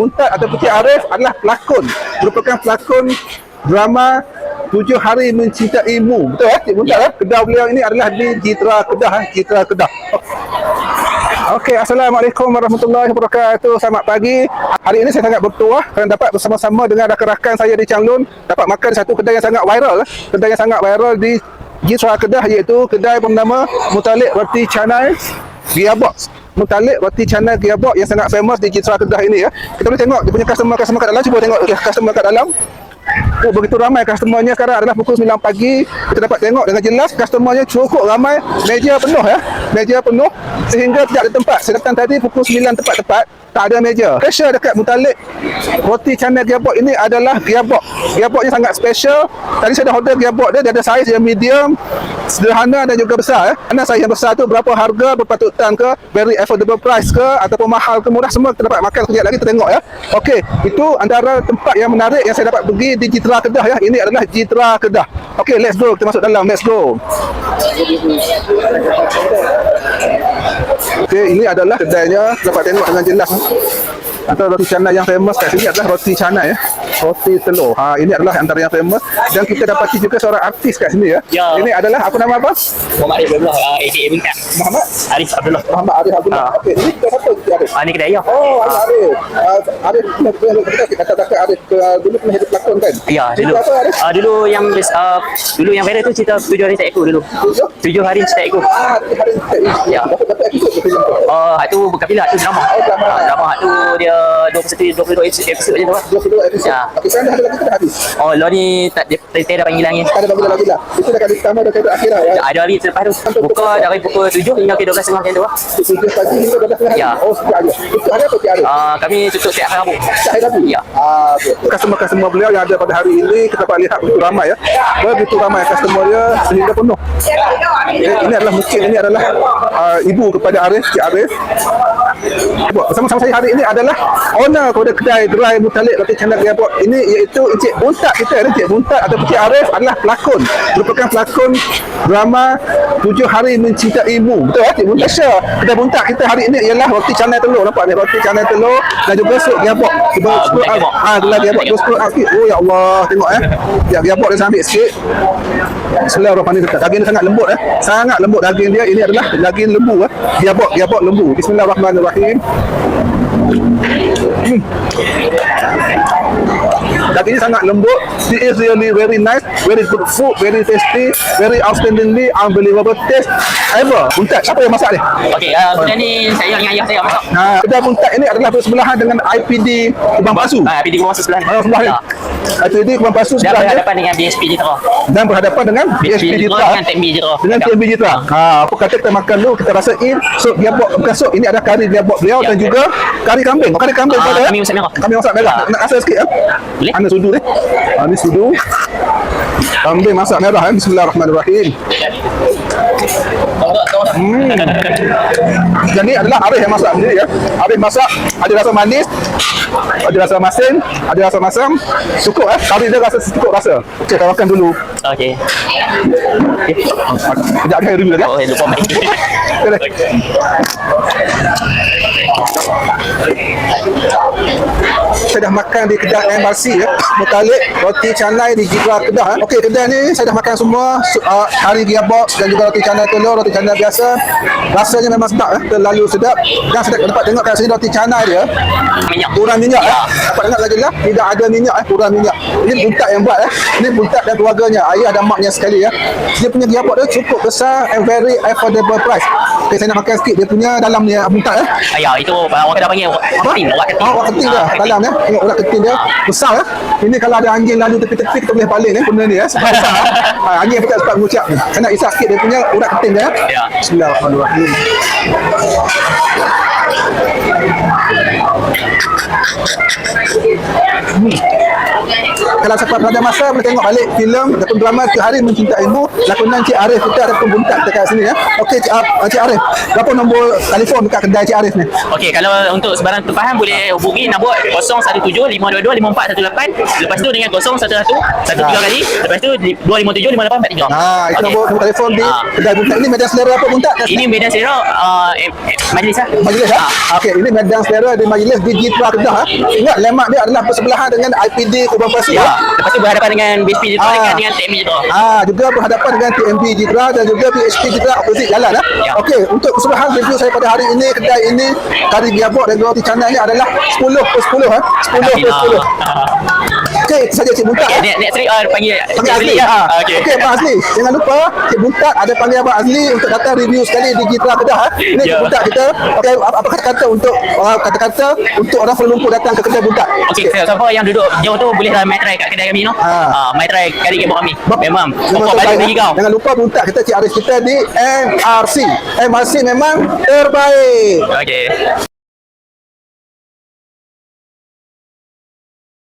Muntat atau Cik Arif adalah pelakon, merupakan pelakon drama 7 Hari Mencintaimu. Betul Cik Muntat Kedah beliau ini adalah di Jitra Kedah, Jitra Kedah. Okey, Assalamualaikum warahmatullahi wabarakatuh. Selamat pagi. Hari ini saya sangat bertuah kerana dapat bersama-sama dengan rakan-rakan saya di Changlun dapat makan satu kedai yang sangat viral. Kedai yang sangat viral di Jitra Kedah iaitu kedai bernama Mutalik Roti Canai Gearbox. Mutalik Roti Canai Gearbox yang sangat famous di Jitra Kedah ini ya. Kita boleh tengok dia punya customer kat dalam. Cuba tengok customer kat dalam. Oh, begitu ramai customernya. Sekarang adalah pukul 9 pagi. Kita dapat tengok dengan jelas customernya cukup ramai. Meja penuh ya. Meja penuh sehingga tidak ada tempat. Saya datang tadi pukul 9 tepat-tepat, tak ada meja. Special dekat Mutalik Roti Canai Gearbox ini adalah gearbox. Gearboxnya sangat special. Tadi saya dah order gearbox dia ada saiz yang medium, sederhana dan juga besar ya. Mana saiz yang besar tu berapa harga, berpatutan ke, very affordable price ke, ataupun mahal ke murah, semua kita dapat makan sekejap lagi kita tengok ya. Okey, itu antara tempat yang menarik yang saya dapat pergi di Jitra Kedah ya. Ini adalah Jitra Kedah. Okey, let's go. Kita masuk dalam. Let's go. Okey, ini adalah kedainya. Dapat tengok dengan jelas. Atau roti canai yang famous kat sini adalah roti canai ya. Roti telur. Ini adalah antara yang famous dan kita dapati juga seorang artis kat sini ya. Ini adalah apa nama apa? Muhammad Arif Abdullah, AKA Bingkat. Muhammad Arif Abdullah. Muhammad Arif Abdullah. Okey, ini kita siapa Arif? Ini kedai ya. Oh, Arif. Arif kita kata Arif dulu pernah jadi pelakon kan? Ya, dulu. Apa Arif? Dulu yang dulu yang viral tu cerita 7 hari tak ekor dulu. 7 hari tak ekor. Hari Ya. Dapat episod ke filem tu? Itu bukan filem, itu drama. Drama tu dia 22 episod je tu. 22 episod. Ya. Okey, sekarang dah ada lagi ke dah habis? Lo ni tak ada panggilan ni. Tak ada lagi lah. Itu dah kali pertama dah kali akhir lah. Ada hari selepas tu. Buka dari pukul 7 hingga ke 12.30 macam tu. 7 pagi hingga 12 Ya. Oh, setiap hari. Itu hari apa setiap hari? Kami tutup setiap hari Rabu. Setiap hari Rabu? Ya. Okey. Customer-customer beliau yang ada pada hari ini kita dapat lihat begitu ramai ya. Begitu ramai customer dia sehingga penuh. Ini adalah mungkin ini adalah ibu kepada Arif, Cik Arif. Bersama-sama saya hari ini adalah owner kepada kedai gerai Mutalik Roti Canai Gearbox ini iaitu Encik Buntat kita. Encik Buntat atau Cik Arif adalah pelakon, merupakan pelakon drama 7 Hari Mencintaimu. Betul Cik Buntat? Sure. Kedai Buntat kita hari ini ialah roti canai telur. Nampak ni roti canai telur dan juga sup gearbox. Cuba gelar gearbox. Oh ya Allah, tengok ya gearbox dia ambil sikit. Bismillahirrahmanirrahim. Daging dia sangat lembut sangat lembut daging dia. Ini adalah daging lembu gearbox lembu. Bismillahirrahmanirrahim. Dagingnya sangat lembut. It is really very nice, very good food, very tasty, very outstandingly unbelievable taste ever. Buntat, siapa yang masak ni? Okey, kedai ni saya dengan ayah saya masak. Kedai Buntat ini adalah bersebelahan dengan IPD Kubang Pasu. IPD Kubang Pasu sebelah. Sebelah ni. IPD Kubang Pasu Dan sebelah berhadapan dengan BSP Jitra. dan berhadapan dengan BSP Jitra dengan TMB Jitra. dengan TMB Jitra. Apa kata kita makan dulu, kita rasain sup gearbox, bukan sup, ini ada kari gearbox beliau dan juga kari kambing. Kari kambing pada kami masak merah. Kami masak merah. Nak rasa sikit ya? Boleh? Anda sudu ni. Ini sudu. Kambing masak merah ya. Bismillahirrahmanirrahim. Dan ni adalah Arif yang masak sendiri ya. Arif masak, ada rasa manis, ada rasa masin, ada rasa masam. Cukup kari dia rasa cukup rasa. Okey, kita makan dulu. Okey. Kejap ada review lagi. Oh, lupa main. Saya dah makan di kedai MRC ya, Mutalik Roti Canai di Jitra Kedah. Okey, kedai ni saya dah makan semua kari gearbox dan juga roti canai telur, roti canai biasa. Rasanya memang sedap terlalu sedap. Dan saya dapat tengok kat sini roti canai dia Minyak. kurang minyak dapat tengok lagi lah, tidak ada minyak kurang minyak. Ini Buntat yang buat Ini Buntat dan keluarganya, ayah dan maknya sekali ya. Dia punya gearbox dia cukup besar and very affordable price. Okay, saya nak makan sikit dia punya dalam ni Buntat Ya, itu orang Kedah panggil urat keting. urat keting dia dalam tengok urat keting dia besar Ini kalau ada anjing lalu tepi-tepi kita boleh paling benda ni sebab besar anjing pun tak sempat mengucap ni. Saya nak isap sikit dia punya urat keting dia Ya. Bismillahirrahmanirrahim. kalau siapa ada masa boleh tengok balik filem ataupun drama Hari Mencintaimu lakonan Cik Arif kita ataupun Buntak dekat sini ya. Okey Cik Arif, berapa nombor telefon dekat kedai Cik Arif ni? Okey, kalau untuk sebarang terfaham boleh hubungi nombor 017-522-5418. Lepas tu dengan 011 1 3 kali. Lepas tu 257-5843. Itu nombor telefon di kedai Buntak. Ini medan selera apa Buntak? Ini medan selera majlis lah. Majlis Okey, ini medan selera di majlis di Jitra Kedah Ingat lemak dia adalah bersebelahan dengan IPD Kubang Pasir Lepas tu berhadapan dengan BSP Jitra dengan TMB Jitra. Juga berhadapan dengan TMB Jitra dan juga BSP Jitra opposite jalan Okey, untuk keseluruhan review saya pada hari ini, kedai ini Kari Biabok dan Roti Canai ini adalah 10 per 10 10 per 10. Okey, itu saja Cik Buntak. Next week panggil Azli. Okey, Abang Azli. Jangan lupa Cik Buntak ada panggil Abang Azli untuk datang review sekali di Jitra Kedah. Ini Cik Buntak kita. Okey, apa kata-kata untuk orang Kuala Lumpur datang ke kedai Buntak? Okey, siapa yang duduk jauh tu bolehlah mai try kat kedai kami no. Mai try kari kebab kami. Memang pokok balik bagi kau. Jangan lupa Buntak kita Cik Arif kita di MRC. MRC memang terbaik. Okey.